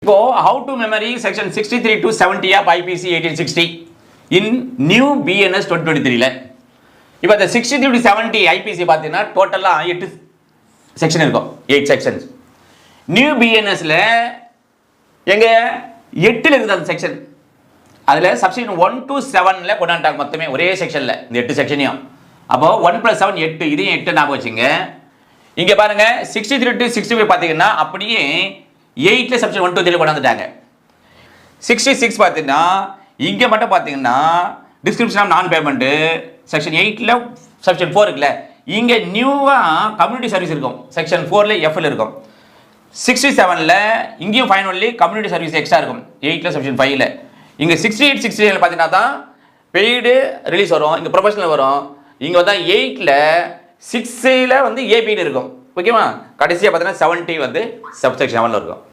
இப்போ how to memory section 63 to 70 of IPC 1860 in new BNS 2023ல இப்போ இந்த 63 to 70 IPC பார்த்தீங்கன்னா டோட்டலா 8 செக்ஷன் இருக்கும், 8 செக்ஷன்ஸ். நியூ பிஎன்எஸ்ல எங்க 8ல இருக்குது அந்த செக்ஷன். அதுல சப்செக்ஷன் 1 to 7ல கொண்டாண்டாங்க மொத்தமே ஒரே செக்ஷன்ல இந்த 8 செக்ஷனையும். அப்போ 1 + 7 8, இதையும் 8 ஞாபகம் வச்சுங்க. இங்க பாருங்க 63 to 65 பாத்தீங்கன்னா அப்படியே 8ல சப்செக்ஷன் 1 to 3ல கொண்டாந்துட்டாங்க. 66 பாத்தீங்கன்னா இங்க மட்டும் பாத்தீங்கன்னா டிஸ்கிரிப்ஷன் ஆஃப் நான் பேமெண்ட் செக்ஷன் 8ல செக்ஷன் 4 இருக்குல்ல, இங்க நியூவா கம்யூனிட்டி சர்வீஸ் இருக்கும், செக்ஷன் 4ல எஃப்ல இருக்கும். 67ல இங்கேயும் ஃபைனலி கம்யூனிட்டி சர்வீஸ் எக்ஸ்ட்ரா இருக்கும் 8ல செக்ஷன் 5ல. இங்க 68 69 பாத்தீங்கன்னா தான் பெய்டு ரிலீஸ் வரும், இங்க ப்ரொஃபஷனல் வரும். இங்க வந்து 8ல 6ல வந்து ஏபின்னு இருக்கும். ஓகேவா? கடைசியா பார்த்தீங்கன்னா 70 வந்து சப்செக்ஷன் 7ல இருக்கும்.